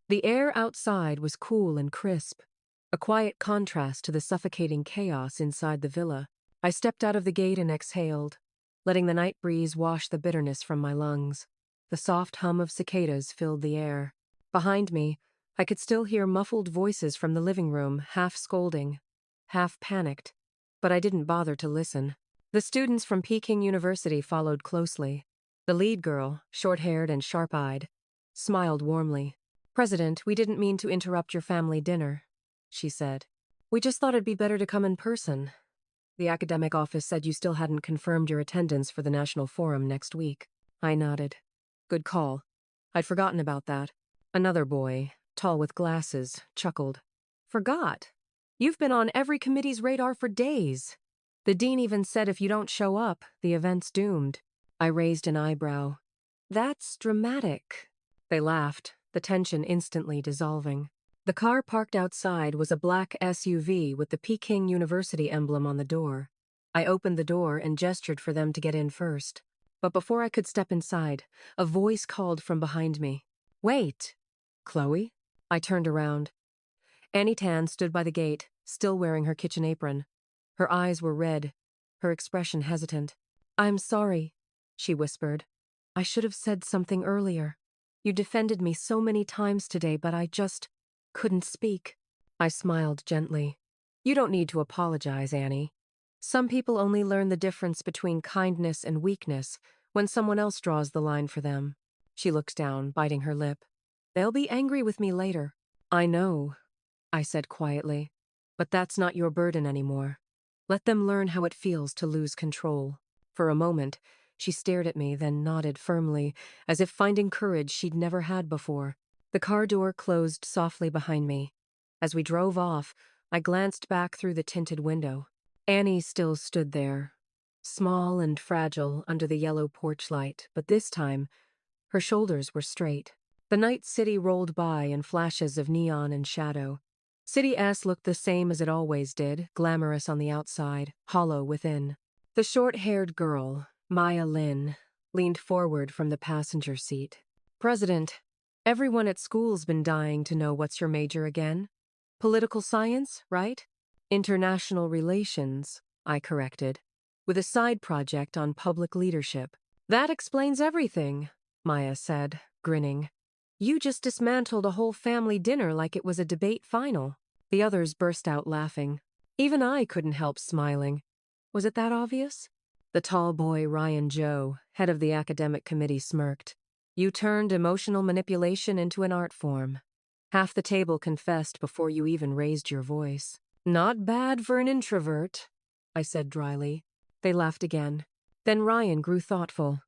The air outside was cool and crisp, a quiet contrast to the suffocating chaos inside the villa. I stepped out of the gate and exhaled, letting the night breeze wash the bitterness from my lungs. The soft hum of cicadas filled the air. Behind me, I could still hear muffled voices from the living room, half scolding, half panicked, but I didn't bother to listen. The students from Peking University followed closely. The lead girl, short-haired and sharp-eyed, smiled warmly. "President, we didn't mean to interrupt your family dinner," she said. "We just thought it'd be better to come in person. The academic office said you still hadn't confirmed your attendance for the National Forum next week." I nodded. "Good call. I'd forgotten about that." Another boy, tall with glasses, chuckled. "Forgot? You've been on every committee's radar for days. The dean even said if you don't show up, the event's doomed." I raised an eyebrow. "That's dramatic." They laughed, the tension instantly dissolving. The car parked outside was a black SUV with the Peking University emblem on the door. I opened the door and gestured for them to get in first. But before I could step inside, a voice called from behind me. "Wait!" "Chloe?" I turned around. Annie Tan stood by the gate, still wearing her kitchen apron. Her eyes were red, her expression hesitant. "I'm sorry," she whispered. "I should have said something earlier. You defended me so many times today, but I just couldn't speak." I smiled gently. "You don't need to apologize, Annie. Some people only learn the difference between kindness and weakness when someone else draws the line for them." She looked down, biting her lip. "They'll be angry with me later." "I know," I said quietly, "but that's not your burden anymore. Let them learn how it feels to lose control." For a moment, she stared at me, then nodded firmly, as if finding courage she'd never had before. The car door closed softly behind me. As we drove off, I glanced back through the tinted window. Annie still stood there, small and fragile under the yellow porch light, but this time, her shoulders were straight. The night city rolled by in flashes of neon and shadow. City S looked the same as it always did, glamorous on the outside, hollow within. The short-haired girl, Maya Lin, leaned forward from the passenger seat. "President, everyone at school's been dying to know what's your major again. Political science, right?" "International relations," I corrected, "with a side project on public leadership." "That explains everything," Maya said, grinning. "You just dismantled a whole family dinner like it was a debate final." The others burst out laughing. Even I couldn't help smiling. Was it that obvious? The tall boy, Ryan Joe, head of the academic committee, smirked. "You turned emotional manipulation into an art form. Half the table confessed before you even raised your voice." "Not bad for an introvert," I said dryly. They laughed again. Then Ryan grew thoughtful.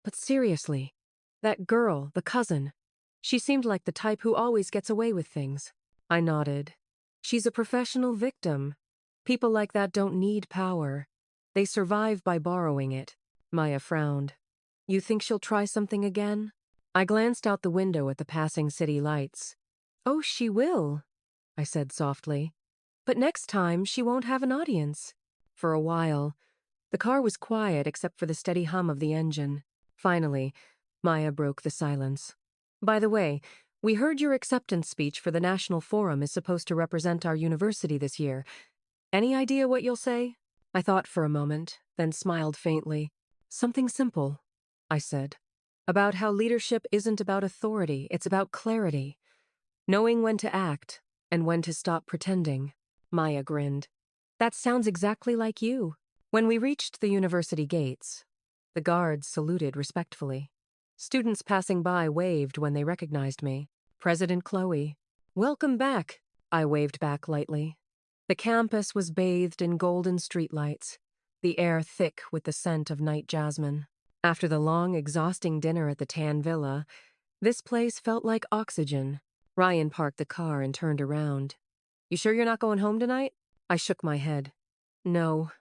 "But seriously, that girl, the cousin, she seemed like the type who always gets away with things." I nodded. "She's a professional victim. People like that don't need power. They survive by borrowing it." Maya frowned. "You think she'll try something again?" I glanced out the window at the passing city lights. "Oh, she will," I said softly. "But next time she won't have an audience." For a while, the car was quiet except for the steady hum of the engine. Finally, Maya broke the silence. "By the way, we heard your acceptance speech for the National Forum is supposed to represent our university this year. Any idea what you'll say?" I thought for a moment, then smiled faintly. "Something simple," I said. "About how leadership isn't about authority, it's about clarity. Knowing when to act and when to stop pretending." Maya grinned. "That sounds exactly like you." When we reached the university gates, the guards saluted respectfully. Students passing by waved when they recognized me. "President Chloe." "Welcome back," I waved back lightly. The campus was bathed in golden streetlights, the air thick with the scent of night jasmine. After the long, exhausting dinner at the Tan Villa, this place felt like oxygen. Ryan parked the car and turned around. "You sure you're not going home tonight?" I shook my head. "No.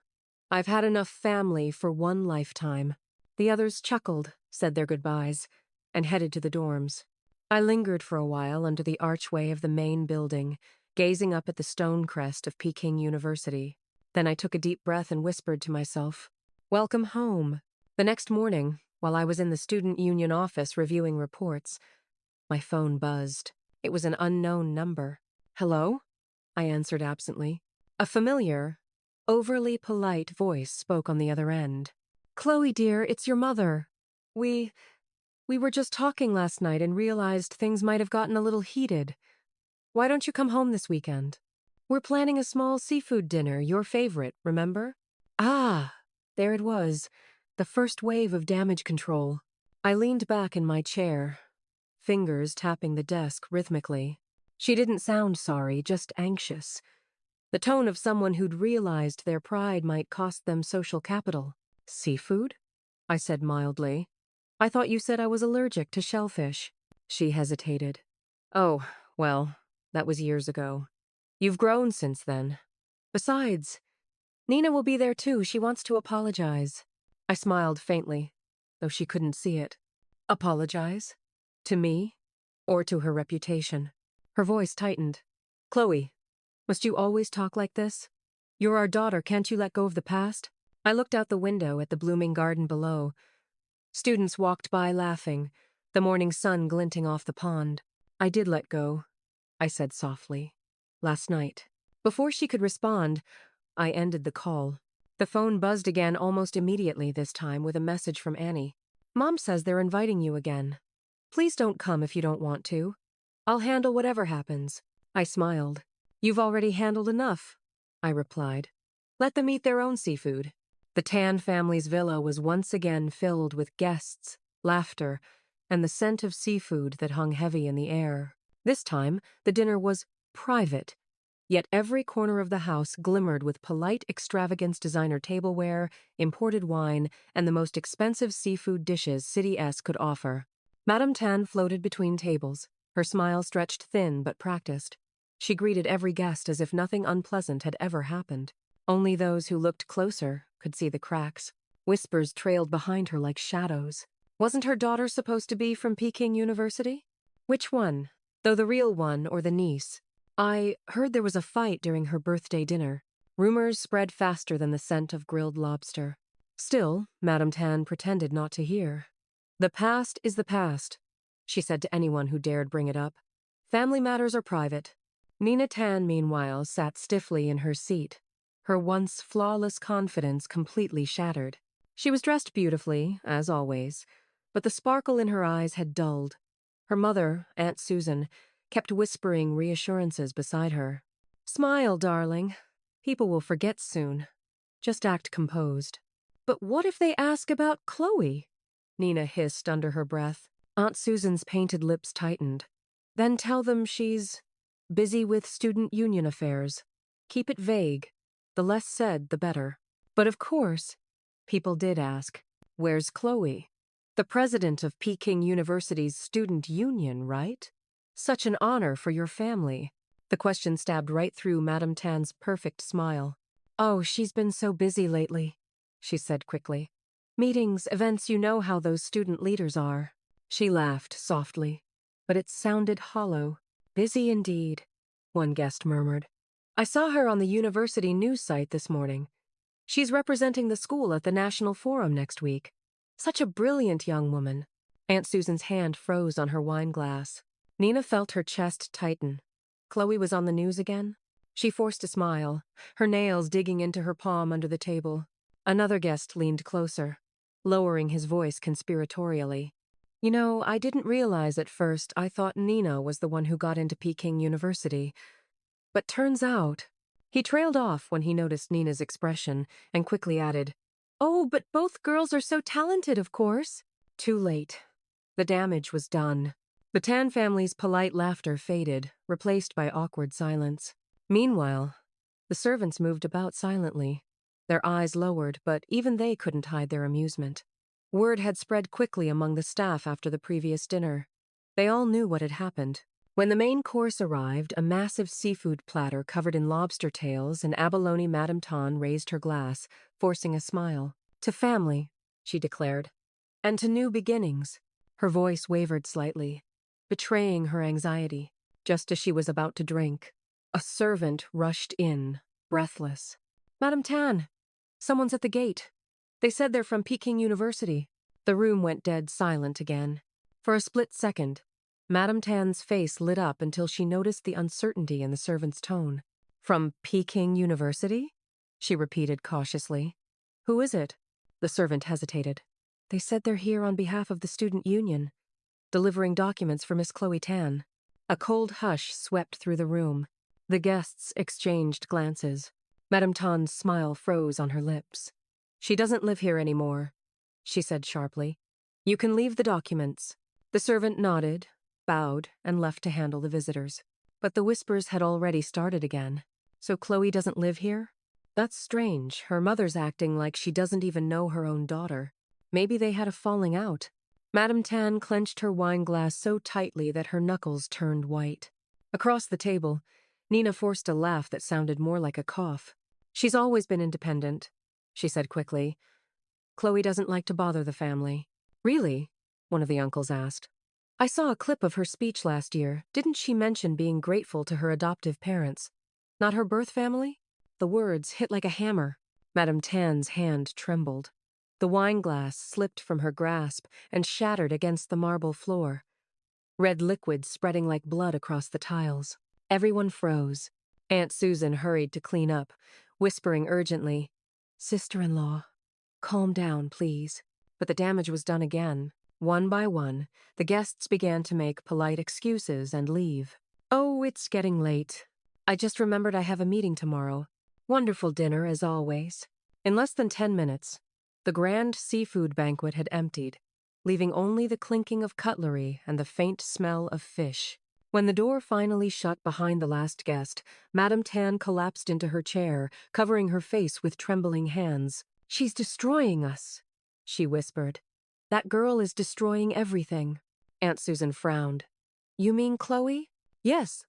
I've had enough family for one lifetime." The others chuckled, said their goodbyes, and headed to the dorms. I lingered for a while under the archway of the main building, gazing up at the stone crest of Peking University. Then I took a deep breath and whispered to myself, "Welcome home." The next morning, while I was in the student union office reviewing reports, my phone buzzed. It was an unknown number. "Hello?" I answered absently. A familiar, overly polite voice spoke on the other end. "Chloe, dear, it's your mother. We were just talking last night and realized things might have gotten a little heated. Why don't you come home this weekend? We're planning a small seafood dinner, your favorite, remember?" Ah, there it was, the first wave of damage control. I leaned back in my chair, fingers tapping the desk rhythmically. She didn't sound sorry, just anxious. The tone of someone who'd realized their pride might cost them social capital. "Seafood?" I said mildly. "I thought you said I was allergic to shellfish." She hesitated. "Oh, well, that was years ago. You've grown since then. Besides, Nina will be there too. She wants to apologize." I smiled faintly, though she couldn't see it. Apologize? To me? Or to her reputation? Her voice tightened. "Chloe, must you always talk like this? You're our daughter, can't you let go of the past?" I looked out the window at the blooming garden below. Students walked by laughing, the morning sun glinting off the pond. "I did let go," I said softly. "Last night." Before she could respond, I ended the call. The phone buzzed again almost immediately this time with a message from Annie. "Mom says they're inviting you again. Please don't come if you don't want to. I'll handle whatever happens." I smiled. "You've already handled enough," I replied. "Let them eat their own seafood." The Tan family's villa was once again filled with guests, laughter, and the scent of seafood that hung heavy in the air. This time, the dinner was private, yet every corner of the house glimmered with polite extravagance designer tableware, imported wine, and the most expensive seafood dishes City S could offer. Madame Tan floated between tables, her smile stretched thin but practiced. She greeted every guest as if nothing unpleasant had ever happened. Only those who looked closer could see the cracks. Whispers trailed behind her like shadows. Wasn't her daughter supposed to be from Peking University? Which one? Though the real one or the niece? I heard there was a fight during her birthday dinner. Rumors spread faster than the scent of grilled lobster. Still, Madame Tan pretended not to hear. "The past is the past," she said to anyone who dared bring it up. "Family matters are private." Nina Tan, meanwhile, sat stiffly in her seat, her once flawless confidence completely shattered. She was dressed beautifully, as always, but the sparkle in her eyes had dulled. Her mother, Aunt Susan, kept whispering reassurances beside her. "Smile, darling. People will forget soon. Just act composed." "But what if they ask about Chloe?" Nina hissed under her breath. Aunt Susan's painted lips tightened. "Then tell them she's busy with student union affairs. Keep it vague. The less said, the better." But of course, people did ask, "Where's Chloe?" The president of Peking University's student union, right? Such an honor for your family. The question stabbed right through Madame Tan's perfect smile. "Oh, she's been so busy lately," she said quickly. "Meetings, events, you know how those student leaders are." She laughed softly, but it sounded hollow. "Busy indeed," one guest murmured. "I saw her on the university news site this morning. She's representing the school at the National Forum next week. Such a brilliant young woman." Aunt Susan's hand froze on her wine glass. Nina felt her chest tighten. Chloe was on the news again? She forced a smile, her nails digging into her palm under the table. Another guest leaned closer, lowering his voice conspiratorially. "You know, I didn't realize at first. I thought Nina was the one who got into Peking University. But turns out..." He trailed off when he noticed Nina's expression and quickly added, "Oh, but both girls are so talented, of course." Too late. The damage was done. The Tan family's polite laughter faded, replaced by awkward silence. Meanwhile, the servants moved about silently, their eyes lowered, but even they couldn't hide their amusement. Word had spread quickly among the staff after the previous dinner. They all knew what had happened. When the main course arrived, a massive seafood platter covered in lobster tails, and abalone Madame Tan raised her glass, forcing a smile. "To family," she declared. "And to new beginnings." Her voice wavered slightly, betraying her anxiety. Just as she was about to drink, a servant rushed in, breathless. "Madame Tan, someone's at the gate. They said they're from Peking University." The room went dead silent again. For a split second, Madame Tan's face lit up until she noticed the uncertainty in the servant's tone. From Peking University? She repeated cautiously. Who is it? The servant hesitated. They said they're here on behalf of the student union, delivering documents for Miss Chloe Tan. A cold hush swept through the room. The guests exchanged glances. Madame Tan's smile froze on her lips. She doesn't live here anymore, she said sharply. You can leave the documents. The servant nodded, bowed, and left to handle the visitors. But the whispers had already started again. So Chloe doesn't live here? That's strange. Her mother's acting like she doesn't even know her own daughter. Maybe they had a falling out. Madame Tan clenched her wine glass so tightly that her knuckles turned white. Across the table, Nina forced a laugh that sounded more like a cough. She's always been independent, she said quickly. Chloe doesn't like to bother the family. Really? One of the uncles asked. I saw a clip of her speech last year. Didn't she mention being grateful to her adoptive parents? Not her birth family? The words hit like a hammer. Madame Tan's hand trembled. The wine glass slipped from her grasp and shattered against the marble floor. Red liquid spreading like blood across the tiles. Everyone froze. Aunt Susan hurried to clean up, whispering urgently, Sister-in-law, calm down, please. But the damage was done again. One by one, the guests began to make polite excuses and leave. Oh, it's getting late. I just remembered I have a meeting tomorrow. Wonderful dinner, as always. In less than 10 minutes, the grand seafood banquet had emptied, leaving only the clinking of cutlery and the faint smell of fish. When the door finally shut behind the last guest, Madame Tan collapsed into her chair, covering her face with trembling hands. She's destroying us, she whispered. That girl is destroying everything. Aunt Susan frowned. You mean Chloe? Yes.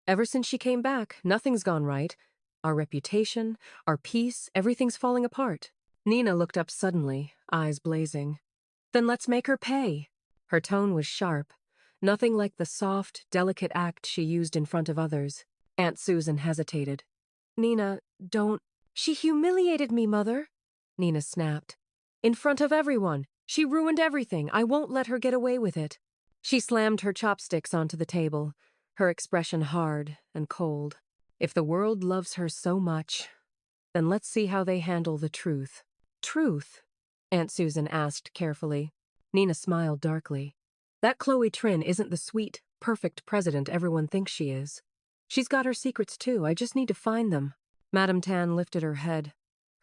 Ever since she came back, nothing's gone right. Our reputation, our peace, everything's falling apart. Nina looked up suddenly, eyes blazing. Then let's make her pay. Her tone was sharp, nothing like the soft, delicate act she used in front of others. Aunt Susan hesitated. Nina, don't. She humiliated me, Mother, Nina snapped. In front of everyone. She ruined everything. I won't let her get away with it. She slammed her chopsticks onto the table, her expression hard and cold. If the world loves her so much, then let's see how they handle the truth. Truth? Aunt Susan asked carefully. Nina smiled darkly. That Chloe Trin isn't the sweet, perfect president everyone thinks she is. She's got her secrets too. I just need to find them. Madame Tan lifted her head,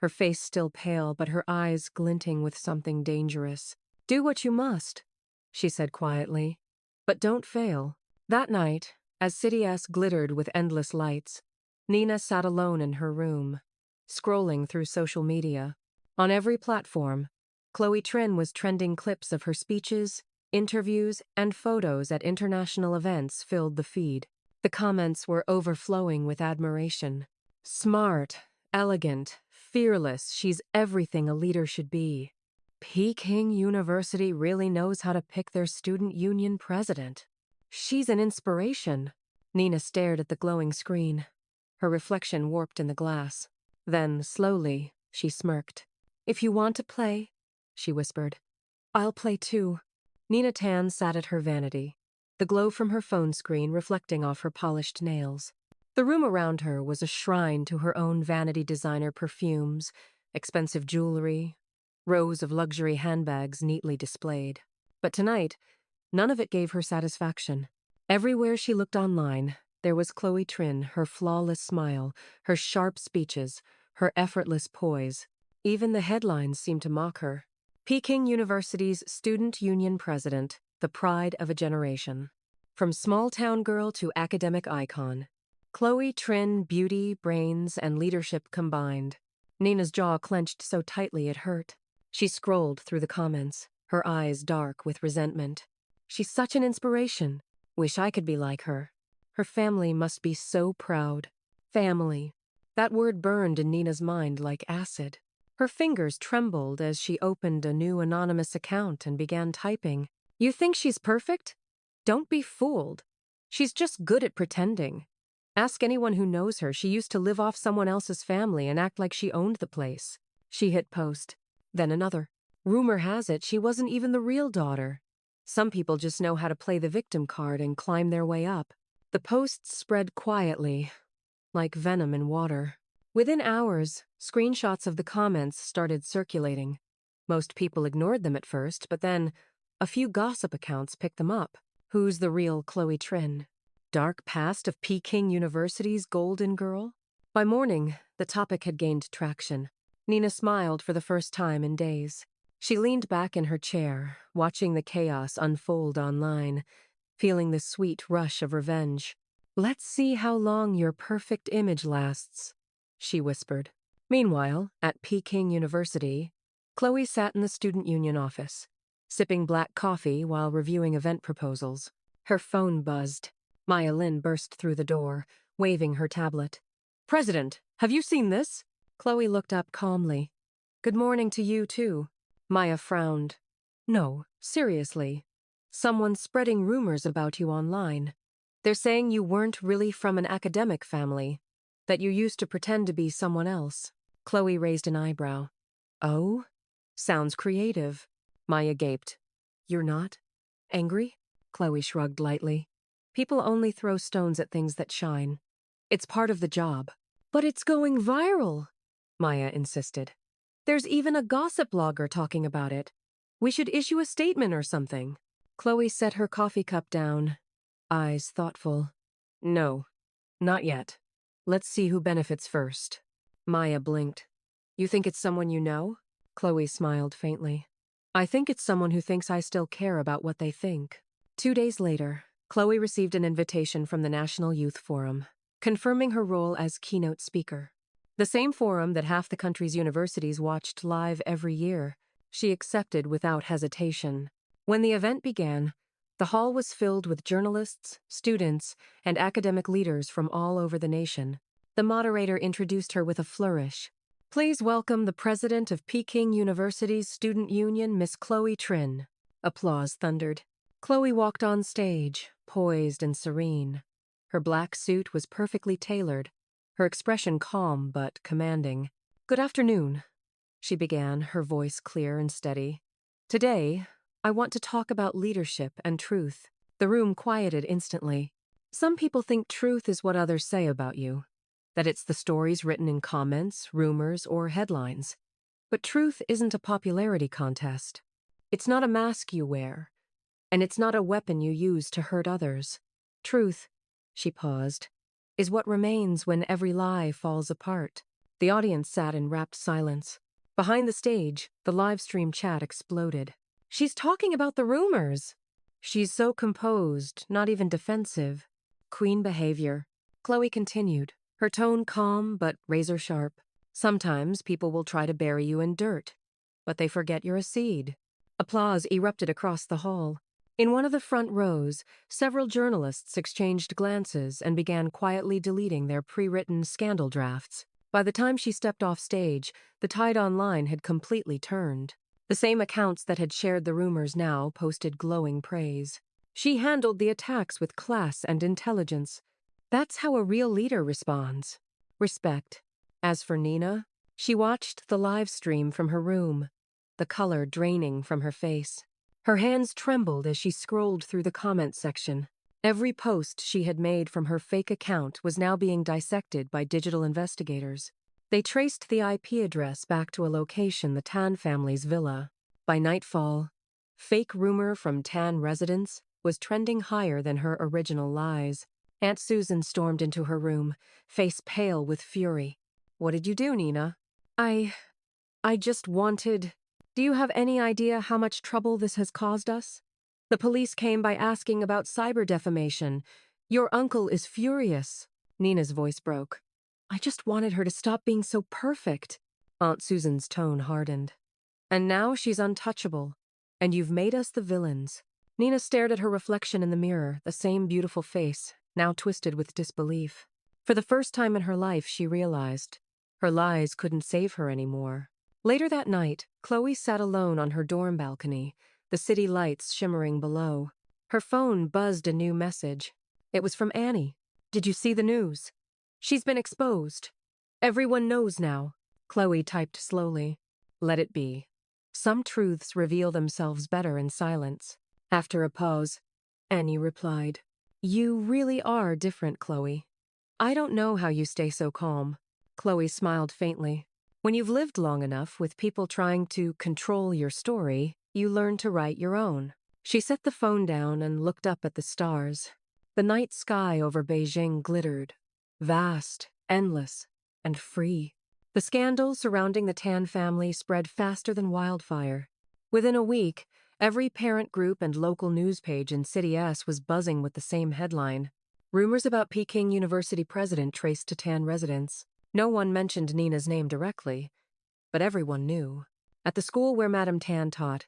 her face still pale but her eyes glinting with something dangerous. Do what you must, she said quietly. But don't fail. That night, as City S glittered with endless lights, Nina sat alone in her room, scrolling through social media. On every platform, Chloe Trin was trending. Clips of her speeches, interviews, and photos at international events filled the feed. The comments were overflowing with admiration. Smart, elegant, fearless, she's everything a leader should be. Peking University really knows how to pick their student union president. She's an inspiration. Nina stared at the glowing screen, her reflection warped in the glass. Then, slowly, she smirked. If you want to play, she whispered, I'll play too. Nina Tan sat at her vanity, the glow from her phone screen reflecting off her polished nails. The room around her was a shrine to her own vanity designer perfumes, expensive jewelry, rows of luxury handbags neatly displayed. But tonight, none of it gave her satisfaction. Everywhere she looked online, there was Chloe Trin, her flawless smile, her sharp speeches, her effortless poise. Even the headlines seemed to mock her. Peking University's Student Union President, the pride of a generation. From small-town girl to academic icon, Chloe Trin, beauty, brains, and leadership combined. Nina's jaw clenched so tightly it hurt. She scrolled through the comments, her eyes dark with resentment. She's such an inspiration. Wish I could be like her. Her family must be so proud. Family. That word burned in Nina's mind like acid. Her fingers trembled as she opened a new anonymous account and began typing. You think she's perfect? Don't be fooled. She's just good at pretending. Ask anyone who knows her. She used to live off someone else's family and act like she owned the place. She hit post. Then another. Rumor has it she wasn't even the real daughter. Some people just know how to play the victim card and climb their way up. The posts spread quietly, like venom in water. Within hours, screenshots of the comments started circulating. Most people ignored them at first, but then a few gossip accounts picked them up. Who's the real Chloe Trin? Dark past of Peking University's golden girl? By morning, the topic had gained traction. Nina smiled for the first time in days. She leaned back in her chair, watching the chaos unfold online, feeling the sweet rush of revenge. "Let's see how long your perfect image lasts," she whispered. Meanwhile, at Peking University, Chloe sat in the student union office, sipping black coffee while reviewing event proposals. Her phone buzzed. Maya Lin burst through the door, waving her tablet. "President, have you seen this?" Chloe looked up calmly. "Good morning to you, too." Maya frowned. "No, seriously. Someone's spreading rumors about you online. They're saying you weren't really from an academic family, that you used to pretend to be someone else." Chloe raised an eyebrow. "Oh? Sounds creative." Maya gaped. "You're not angry?" Chloe shrugged lightly. "People only throw stones at things that shine. It's part of the job." "But it's going viral," Maya insisted. "There's even a gossip blogger talking about it. We should issue a statement or something." Chloe set her coffee cup down, eyes thoughtful. "No, not yet. Let's see who benefits first." Maya blinked. "You think it's someone you know?" Chloe smiled faintly. "I think it's someone who thinks I still care about what they think." 2 days later, Chloe received an invitation from the National Youth Forum, confirming her role as keynote speaker. The same forum that half the country's universities watched live every year. She accepted without hesitation. When the event began, the hall was filled with journalists, students, and academic leaders from all over the nation. The moderator introduced her with a flourish. "Please welcome the president of Peking University's student union, Miss Chloe Trin." Applause thundered. Chloe walked on stage, poised and serene. Her black suit was perfectly tailored, her expression calm but commanding. "Good afternoon," she began, her voice clear and steady. "Today, I want to talk about leadership and truth." The room quieted instantly. Some people think truth is what others say about you, that it's the stories written in comments, rumors, or headlines. But truth isn't a popularity contest. It's not a mask you wear, and it's not a weapon you use to hurt others. Truth, she paused, is what remains when every lie falls apart. The audience sat in rapt silence. Behind the stage, the live stream chat exploded. "She's talking about the rumors." "She's so composed, not even defensive." Queen behavior. Chloe continued, her tone calm but razor sharp. "Sometimes people will try to bury you in dirt, but they forget you're a seed." Applause erupted across the hall. In one of the front rows, several journalists exchanged glances and began quietly deleting their pre-written scandal drafts. By the time she stepped off stage, the tide online had completely turned. The same accounts that had shared the rumors now posted glowing praise. She handled the attacks with class and intelligence. That's how a real leader responds. Respect. As for Nina, she watched the live stream from her room, the color draining from her face. Her hands trembled as she scrolled through the comment section. Every post she had made from her fake account was now being dissected by digital investigators. They traced the IP address back to a location, the Tan family's villa. By nightfall, fake rumor from Tan residents was trending higher than her original lies. Aunt Susan stormed into her room, face pale with fury. "What did you do, Nina?" I just wanted... Do you have any idea how much trouble this has caused us? The police came by asking about cyber defamation. Your uncle is furious." Nina's voice broke. "I just wanted her to stop being so perfect." Aunt Susan's tone hardened. "And now she's untouchable, and you've made us the villains." Nina stared at her reflection in the mirror, the same beautiful face, now twisted with disbelief. For the first time in her life, she realized her lies couldn't save her anymore. Later that night, Chloe sat alone on her dorm balcony, the city lights shimmering below. Her phone buzzed a new message. It was from Annie. "Did you see the news? She's been exposed. Everyone knows now." Chloe typed slowly. "Let it be. Some truths reveal themselves better in silence." After a pause, Annie replied, "You really are different, Chloe. I don't know how you stay so calm." Chloe smiled faintly. "When you've lived long enough with people trying to control your story, you learn to write your own." She set the phone down and looked up at the stars. The night sky over Beijing glittered, vast, endless, and free. The scandal surrounding the Tan family spread faster than wildfire. Within a week, every parent group and local news page in City S was buzzing with the same headline. Rumors about Peking University president traced to Tan residents. No one mentioned Nina's name directly, but everyone knew. At the school where Madame Tan taught,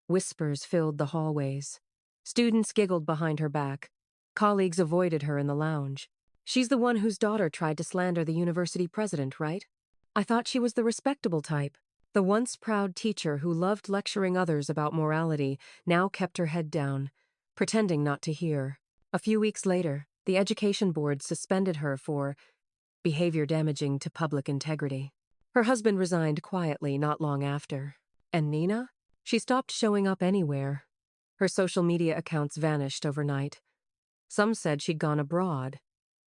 whispers filled the hallways. Students giggled behind her back. Colleagues avoided her in the lounge. "She's the one whose daughter tried to slander the university president, right? I thought she was the respectable type." The once proud teacher who loved lecturing others about morality now kept her head down, pretending not to hear. A few weeks later, the education board suspended her for behavior damaging to public integrity. Her husband resigned quietly not long after. And Nina? She stopped showing up anywhere. Her social media accounts vanished overnight. Some said she'd gone abroad.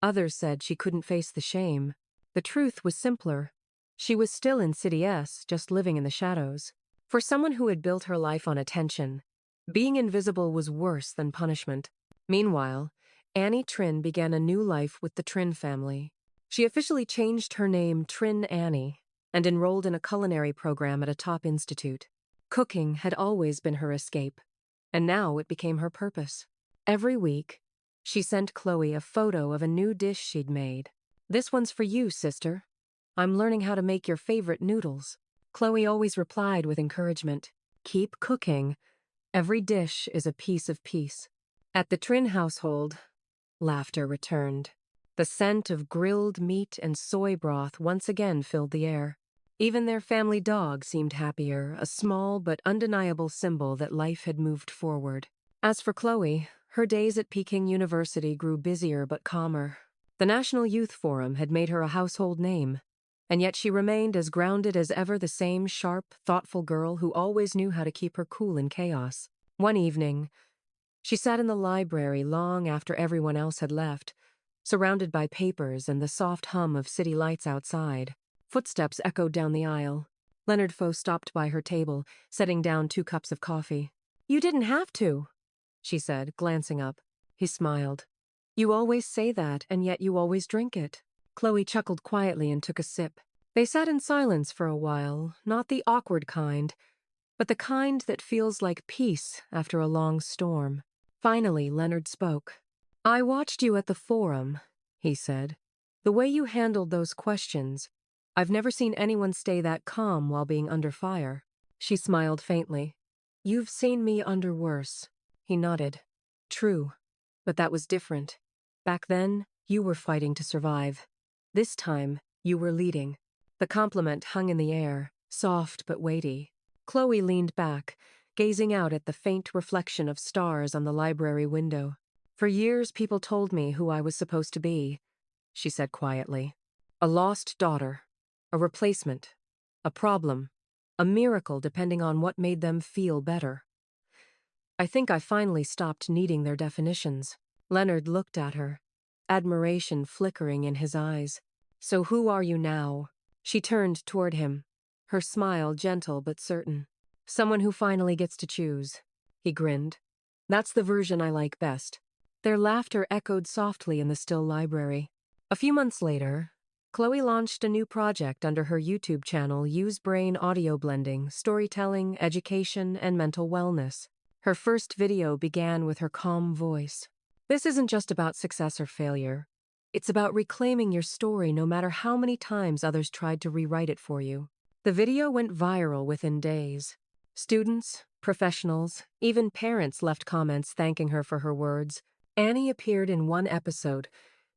Others said she couldn't face the shame. The truth was simpler. She was still in City S, just living in the shadows. For someone who had built her life on attention, being invisible was worse than punishment. Meanwhile, Annie Trin began a new life with the Trin family. She officially changed her name Trin Annie and enrolled in a culinary program at a top institute. Cooking had always been her escape, and now it became her purpose. Every week, she sent Chloe a photo of a new dish she'd made. "This one's for you, sister. I'm learning how to make your favorite noodles." Chloe always replied with encouragement, "Keep cooking. Every dish is a piece of peace." At the Trin household, laughter returned. The scent of grilled meat and soy broth once again filled the air. Even their family dog seemed happier, a small but undeniable symbol that life had moved forward. As for Chloe, her days at Peking University grew busier but calmer. The National Youth Forum had made her a household name, and yet she remained as grounded as ever, the same sharp, thoughtful girl who always knew how to keep her cool in chaos. One evening, she sat in the library long after everyone else had left, surrounded by papers and the soft hum of city lights outside. Footsteps echoed down the aisle. Leonard Foe stopped by her table, setting down 2 cups of coffee. "You didn't have to," she said, glancing up. He smiled. "You always say that, and yet you always drink it." Chloe chuckled quietly and took a sip. They sat in silence for a while, not the awkward kind, but the kind that feels like peace after a long storm. Finally, Leonard spoke. "I watched you at the forum," he said. "The way you handled those questions, I've never seen anyone stay that calm while being under fire." She smiled faintly. "You've seen me under worse." He nodded. "True, but that was different. Back then, you were fighting to survive. This time, you were leading." The compliment hung in the air, soft but weighty. Chloe leaned back, gazing out at the faint reflection of stars on the library window. "For years, people told me who I was supposed to be," she said quietly. "A lost daughter. A replacement, a problem, a miracle depending on what made them feel better. I think I finally stopped needing their definitions." Leonard looked at her, admiration flickering in his eyes. "So who are you now?" She turned toward him, her smile gentle but certain. "Someone who finally gets to choose." He grinned. "That's the version I like best." Their laughter echoed softly in the still library. A few months later, Chloe launched a new project under her YouTube channel, Usebrain Audio Blending, Storytelling, Education, and Mental Wellness. Her first video began with her calm voice. "This isn't just about success or failure. It's about reclaiming your story no matter how many times others tried to rewrite it for you." The video went viral within days. Students, professionals, even parents left comments thanking her for her words. Annie appeared in one episode,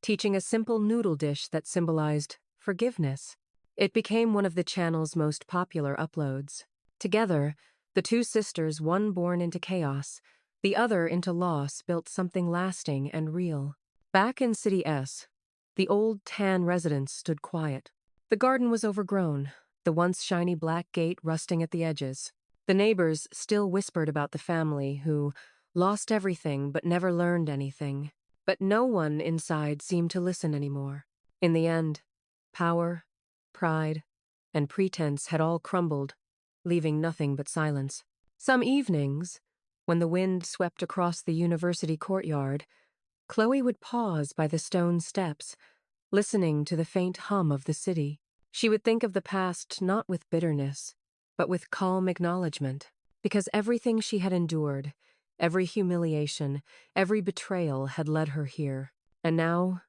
teaching a simple noodle dish that symbolized forgiveness. It became one of the channel's most popular uploads. Together, the 2 sisters, one born into chaos, the other into loss, built something lasting and real. Back in City S, the old Tan residence stood quiet. The garden was overgrown, the once shiny black gate rusting at the edges. The neighbors still whispered about the family who, lost everything but never learned anything. But no one inside seemed to listen anymore. In the end, power, pride, and pretense had all crumbled, leaving nothing but silence. Some evenings, when the wind swept across the university courtyard, Chloe would pause by the stone steps, listening to the faint hum of the city. She would think of the past not with bitterness, but with calm acknowledgement, because everything she had endured, every humiliation, every betrayal had led her here. And now,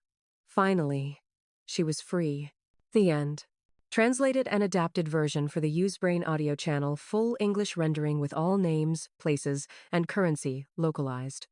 finally, she was free. The end. Translated and adapted version for the Usebrain audio channel, full English rendering with all names, places, and currency localized.